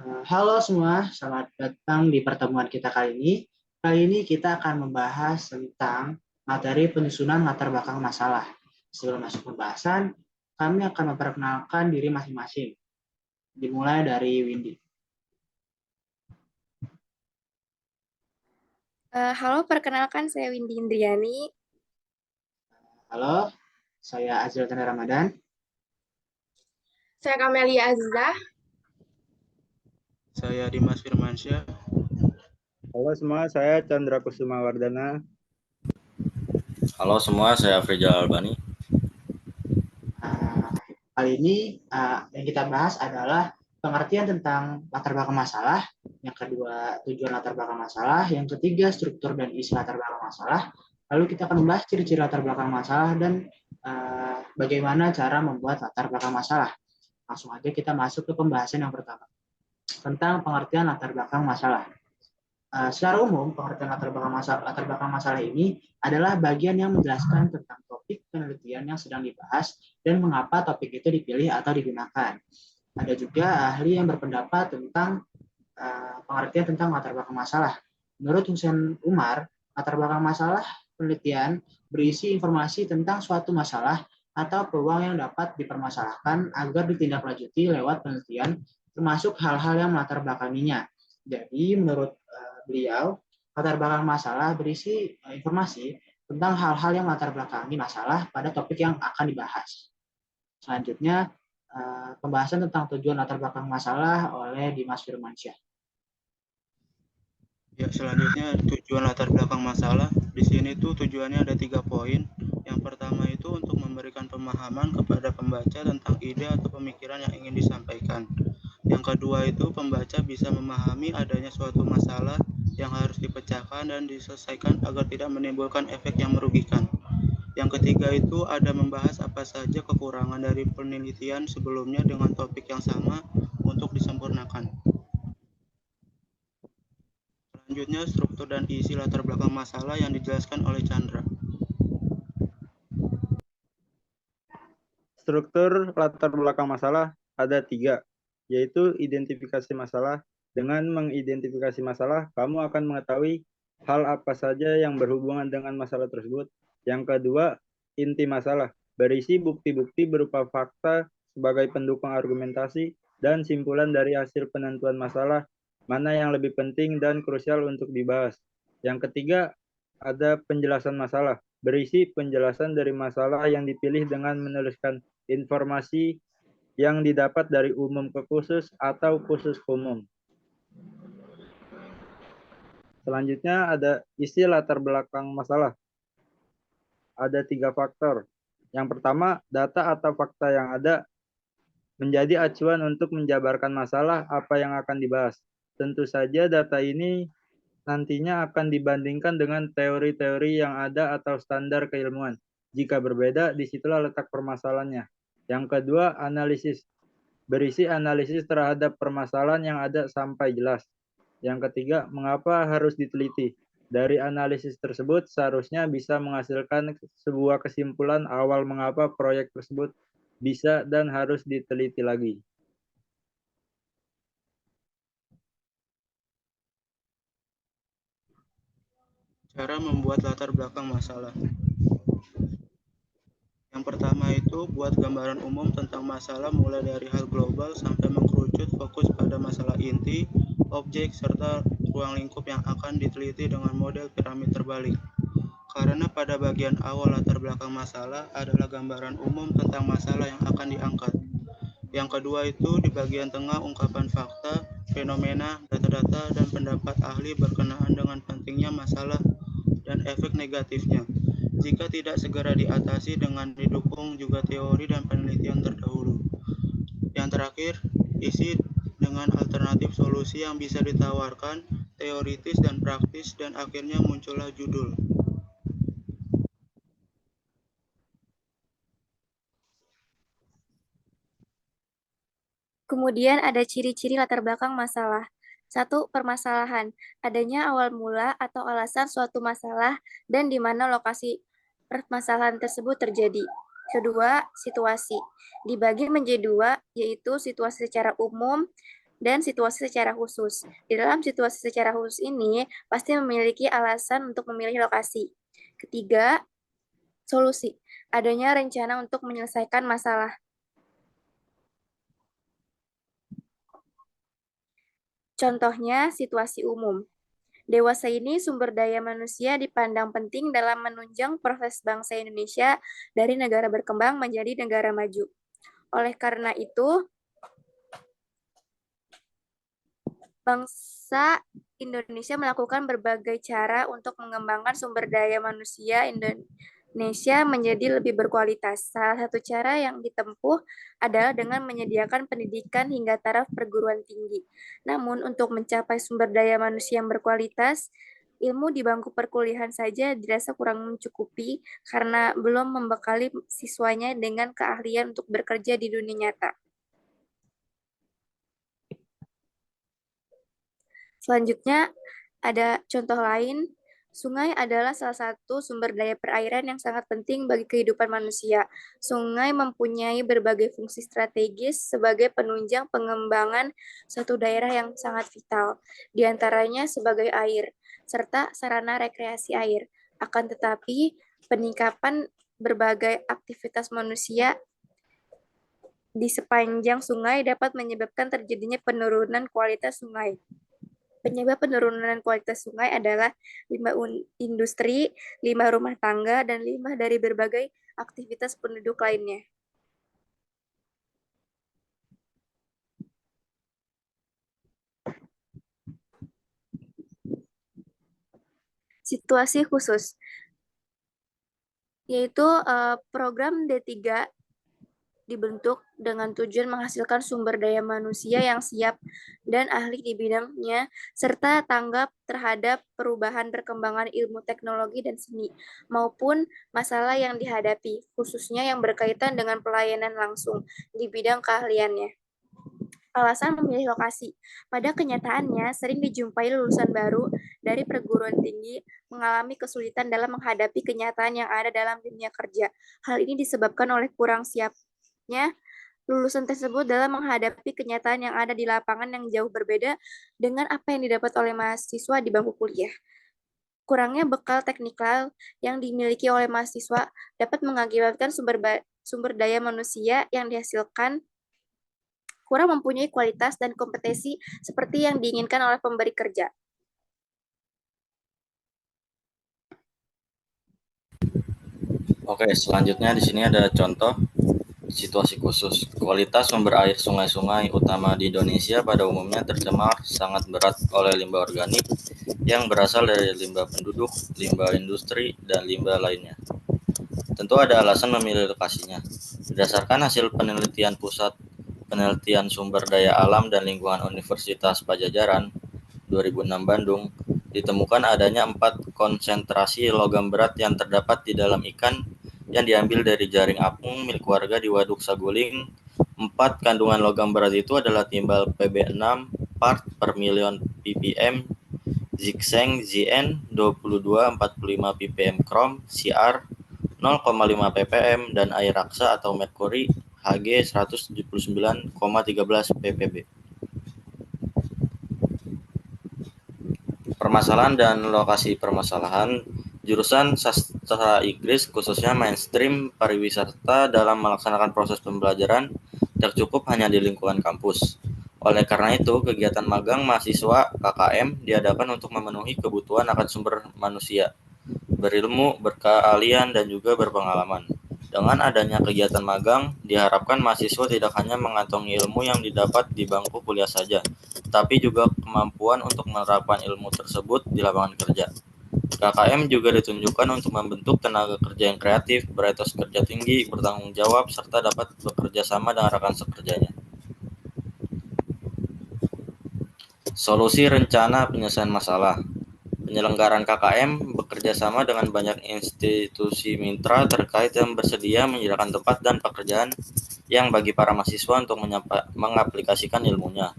Halo semua, selamat datang di pertemuan kita kali ini. Kali ini kita akan membahas tentang materi penyusunan latar belakang masalah. Sebelum masuk pembahasan, kami akan memperkenalkan diri masing-masing. Dimulai dari Windy. Halo, perkenalkan saya Windy Indriani. Halo, saya Azril Tanda Ramadan. Saya Kamelia Azizah. Saya Dimas Firmansyah. Halo semua, saya Chandra Kusuma Wardana. Halo semua, saya Frijal Albani. Kali ini yang kita bahas adalah pengertian tentang latar belakang masalah. Yang kedua, tujuan latar belakang masalah. Yang ketiga, struktur dan isi latar belakang masalah. Lalu kita akan membahas ciri-ciri latar belakang masalah dan bagaimana cara membuat latar belakang masalah. Langsung aja kita masuk ke pembahasan yang pertama tentang pengertian latar belakang masalah. Secara umum, pengertian latar belakang masalah ini adalah bagian yang menjelaskan tentang topik penelitian yang sedang dibahas dan mengapa topik itu dipilih atau digunakan. Ada juga ahli yang berpendapat tentang pengertian tentang latar belakang masalah. Menurut Husain Umar, latar belakang masalah penelitian berisi informasi tentang suatu masalah atau peluang yang dapat dipermasalahkan agar ditindaklanjuti lewat penelitian, termasuk hal-hal yang melatar belakanginya. Jadi menurut beliau, latar belakang masalah berisi informasi tentang hal-hal yang melatar belakangi masalah pada topik yang akan dibahas. Selanjutnya, pembahasan tentang tujuan latar belakang masalah oleh Dimas Firmansyah. Ya, selanjutnya tujuan latar belakang masalah. Di sini tuh tujuannya ada 3 poin. Yang pertama itu untuk memberikan pemahaman kepada pembaca tentang ide atau pemikiran yang ingin disampaikan. Yang kedua itu pembaca bisa memahami adanya suatu masalah yang harus dipecahkan dan diselesaikan agar tidak menimbulkan efek yang merugikan. Yang ketiga itu ada membahas apa saja kekurangan dari penelitian sebelumnya dengan topik yang sama untuk disempurnakan. Selanjutnya, struktur dan isi latar belakang masalah yang dijelaskan oleh Chandra. Struktur latar belakang masalah ada 3, yaitu identifikasi masalah. Dengan mengidentifikasi masalah, kamu akan mengetahui hal apa saja yang berhubungan dengan masalah tersebut. Yang kedua, inti masalah, berisi bukti-bukti berupa fakta sebagai pendukung argumentasi dan simpulan dari hasil penentuan masalah, mana yang lebih penting dan krusial untuk dibahas. Yang ketiga, ada penjelasan masalah, berisi penjelasan dari masalah yang dipilih dengan menuliskan informasi yang didapat dari umum ke khusus atau khusus ke umum. Selanjutnya ada isi latar belakang masalah. Ada 3 faktor. Yang pertama, data atau fakta yang ada menjadi acuan untuk menjabarkan masalah apa yang akan dibahas. Tentu saja data ini nantinya akan dibandingkan dengan teori-teori yang ada atau standar keilmuan. Jika berbeda, disitulah letak permasalahannya. Yang kedua, analisis. Berisi analisis terhadap permasalahan yang ada sampai jelas. Yang ketiga, mengapa harus diteliti? Dari analisis tersebut seharusnya bisa menghasilkan sebuah kesimpulan awal mengapa proyek tersebut bisa dan harus diteliti lagi. Cara membuat latar belakang masalah. Yang pertama itu buat gambaran umum tentang masalah mulai dari hal global sampai mengkerucut fokus pada masalah inti, objek, serta ruang lingkup yang akan diteliti dengan model piramid terbalik. Karena pada bagian awal latar belakang masalah adalah gambaran umum tentang masalah yang akan diangkat. Yang kedua itu di bagian tengah ungkapan fakta, fenomena, data-data, dan pendapat ahli berkenaan dengan pentingnya masalah dan efek negatifnya. Jika tidak segera diatasi dengan didukung juga teori dan penelitian terdahulu. Yang terakhir, isi dengan alternatif solusi yang bisa ditawarkan, teoritis dan praktis, dan akhirnya muncullah judul. Kemudian ada ciri-ciri latar belakang masalah. 1. Permasalahan. Adanya awal mula atau alasan suatu masalah dan di mana lokasi permasalahan tersebut terjadi. Kedua, situasi. Dibagi menjadi 2, yaitu situasi secara umum dan situasi secara khusus. Di dalam situasi secara khusus ini, pasti memiliki alasan untuk memilih lokasi. Ketiga, solusi. Adanya rencana untuk menyelesaikan masalah. Contohnya, situasi umum. Dewasa ini sumber daya manusia dipandang penting dalam menunjang proses bangsa Indonesia dari negara berkembang menjadi negara maju. Oleh karena itu, bangsa Indonesia melakukan berbagai cara untuk mengembangkan sumber daya manusia Indonesia menjadi lebih berkualitas. Salah satu cara yang ditempuh adalah dengan menyediakan pendidikan hingga taraf perguruan tinggi. Namun, untuk mencapai sumber daya manusia yang berkualitas, ilmu di bangku perkuliahan saja dirasa kurang mencukupi karena belum membekali siswanya dengan keahlian untuk bekerja di dunia nyata. Selanjutnya, ada contoh lain. Sungai adalah salah satu sumber daya perairan yang sangat penting bagi kehidupan manusia. Sungai mempunyai berbagai fungsi strategis sebagai penunjang pengembangan suatu daerah yang sangat vital, di antaranya sebagai air, serta sarana rekreasi air. Akan tetapi, peningkatan berbagai aktivitas manusia di sepanjang sungai dapat menyebabkan terjadinya penurunan kualitas sungai. Penyebab penurunan kualitas sungai adalah limbah industri, limbah rumah tangga, dan limbah dari berbagai aktivitas penduduk lainnya. Situasi khusus, yaitu program D3 dibentuk dengan tujuan menghasilkan sumber daya manusia yang siap dan ahli di bidangnya, serta tanggap terhadap perubahan perkembangan ilmu teknologi dan seni, maupun masalah yang dihadapi, khususnya yang berkaitan dengan pelayanan langsung di bidang keahliannya. Alasan memilih lokasi. Pada kenyataannya, sering dijumpai lulusan baru dari perguruan tinggi mengalami kesulitan dalam menghadapi kenyataan yang ada dalam dunia kerja. Hal ini disebabkan oleh kurang siapnya lulusan tersebut dalam menghadapi kenyataan yang ada di lapangan yang jauh berbeda dengan apa yang didapat oleh mahasiswa di bangku kuliah. Kurangnya bekal teknikal yang dimiliki oleh mahasiswa dapat mengakibatkan sumber daya manusia yang dihasilkan kurang mempunyai kualitas dan kompetensi seperti yang diinginkan oleh pemberi kerja. Oke, selanjutnya di sini ada contoh situasi khusus. Kualitas sumber air sungai-sungai utama di Indonesia pada umumnya tercemar sangat berat oleh limbah organik yang berasal dari limbah penduduk, limbah industri, dan limbah lainnya. Tentu ada alasan memilih lokasinya. Berdasarkan hasil penelitian Pusat Penelitian Sumber Daya Alam dan Lingkungan Universitas Padjadjaran 2006 Bandung, ditemukan adanya 4 konsentrasi logam berat yang terdapat di dalam ikan yang diambil dari jaring apung milik warga di Waduk Saguling. 4 kandungan logam berat itu adalah timbal Pb6 part per milion ppm, ginseng Zn 2245 ppm krom, Cr 0,5 ppm, dan air raksa atau merkuri Hg 179,13 ppb. Permasalahan dan lokasi permasalahan. Jurusan sastra Inggris khususnya mainstream pariwisata dalam melaksanakan proses pembelajaran tidak cukup hanya di lingkungan kampus. Oleh karena itu, kegiatan magang mahasiswa KKM diadakan untuk memenuhi kebutuhan akan sumber manusia, berilmu, berkeahlian, dan juga berpengalaman. Dengan adanya kegiatan magang, diharapkan mahasiswa tidak hanya mengantongi ilmu yang didapat di bangku kuliah saja, tetapi juga kemampuan untuk menerapkan ilmu tersebut di lapangan kerja. KKM juga ditunjukkan untuk membentuk tenaga kerja yang kreatif, beretos kerja tinggi, bertanggung jawab, serta dapat bekerja sama dengan rekan sekerjanya. Solusi rencana penyelesaian masalah. Penyelenggaraan KKM bekerja sama dengan banyak institusi mitra terkait yang bersedia menyediakan tempat dan pekerjaan yang bagi para mahasiswa untuk mengaplikasikan ilmunya.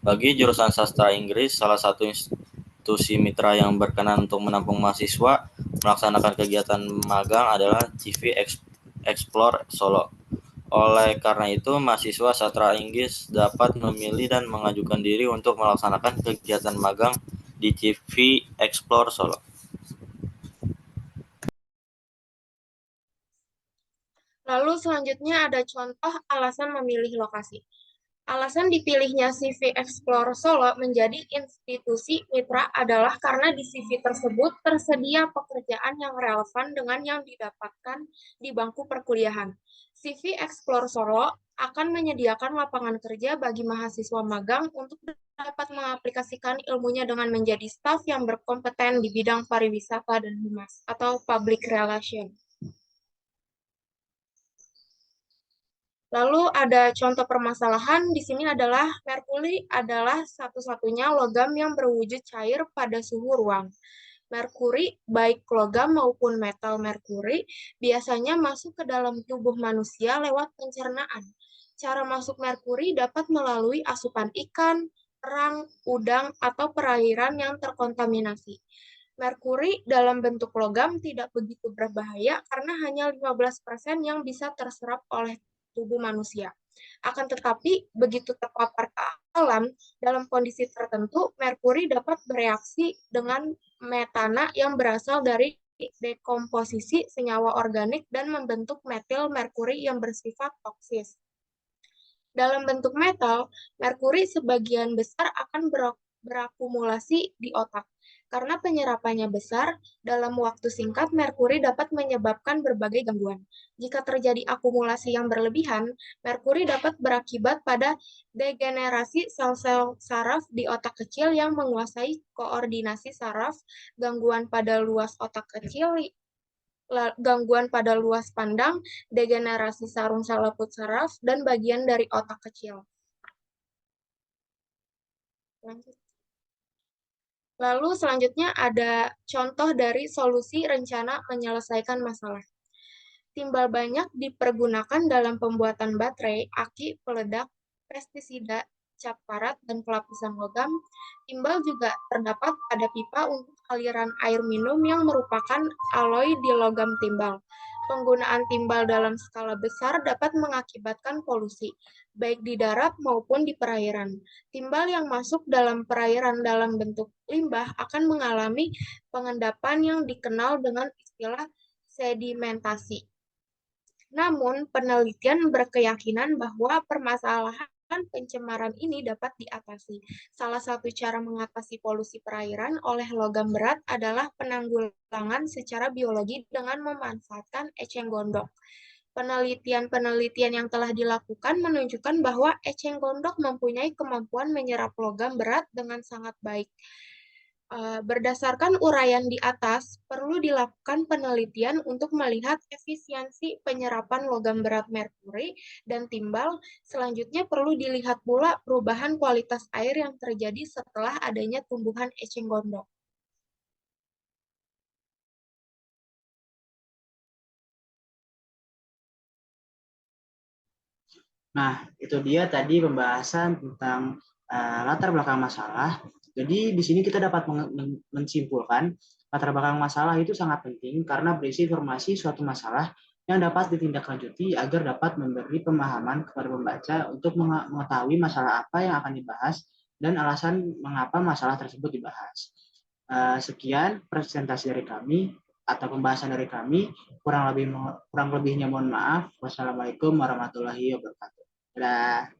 Bagi jurusan sastra Inggris, salah satu institusi mitra yang berkenan untuk menampung mahasiswa melaksanakan kegiatan magang adalah CV Explore Solo. Oleh karena itu, mahasiswa Sastra Inggris dapat memilih dan mengajukan diri untuk melaksanakan kegiatan magang di CV Explore Solo. Lalu selanjutnya ada contoh alasan memilih lokasi. Alasan dipilihnya CV Explore Solo menjadi institusi mitra adalah karena di CV tersebut tersedia pekerjaan yang relevan dengan yang didapatkan di bangku perkuliahan. CV Explore Solo akan menyediakan lapangan kerja bagi mahasiswa magang untuk dapat mengaplikasikan ilmunya dengan menjadi staf yang berkompeten di bidang pariwisata dan humas atau public relation. Lalu ada contoh permasalahan di sini adalah merkuri adalah satu-satunya logam yang berwujud cair pada suhu ruang. Merkuri, baik logam maupun metal merkuri, biasanya masuk ke dalam tubuh manusia lewat pencernaan. Cara masuk merkuri dapat melalui asupan ikan, kerang, udang, atau perairan yang terkontaminasi. Merkuri dalam bentuk logam tidak begitu berbahaya karena hanya 15% yang bisa terserap oleh tubuh manusia. Akan tetapi, begitu terpapar ke alam, dalam kondisi tertentu, merkuri dapat bereaksi dengan metana yang berasal dari dekomposisi senyawa organik dan membentuk metil merkuri yang bersifat toksis. Dalam bentuk metal, merkuri sebagian besar akan berakumulasi di otak. Karena penyerapannya besar, dalam waktu singkat merkuri dapat menyebabkan berbagai gangguan. Jika terjadi akumulasi yang berlebihan, merkuri dapat berakibat pada degenerasi sel-sel saraf di otak kecil yang menguasai koordinasi saraf, gangguan pada luas otak kecil, gangguan pada luas pandang, degenerasi sarung selaput saraf, dan bagian dari otak kecil. Lalu selanjutnya ada contoh dari solusi rencana menyelesaikan masalah. Timbal banyak dipergunakan dalam pembuatan baterai, aki, peledak, pestisida, cat parat, dan pelapisan logam. Timbal juga terdapat pada pipa untuk aliran air minum yang merupakan alloy di logam timbal. Penggunaan timbal dalam skala besar dapat mengakibatkan polusi, baik di darat maupun di perairan. Timbal yang masuk dalam perairan dalam bentuk limbah akan mengalami pengendapan yang dikenal dengan istilah sedimentasi. Namun, penelitian berkeyakinan bahwa permasalahan pencemaran ini dapat diatasi. Salah satu cara mengatasi polusi perairan oleh logam berat adalah penanggulangan secara biologi dengan memanfaatkan eceng gondok. Penelitian-penelitian yang telah dilakukan menunjukkan bahwa eceng gondok mempunyai kemampuan menyerap logam berat dengan sangat baik. Berdasarkan uraian di atas, perlu dilakukan penelitian untuk melihat efisiensi penyerapan logam berat merkuri dan timbal. Selanjutnya perlu dilihat pula perubahan kualitas air yang terjadi setelah adanya tumbuhan eceng gondok. Nah, itu dia tadi pembahasan tentang latar belakang masalah. Jadi di sini kita dapat menyimpulkan latar belakang masalah itu sangat penting karena berisi informasi suatu masalah yang dapat ditindaklanjuti agar dapat memberi pemahaman kepada pembaca untuk mengetahui masalah apa yang akan dibahas dan alasan mengapa masalah tersebut dibahas. Sekian presentasi dari kami atau pembahasan dari kami. Kurang lebihnya mohon maaf. Wassalamualaikum warahmatullahi wabarakatuh. Dadah.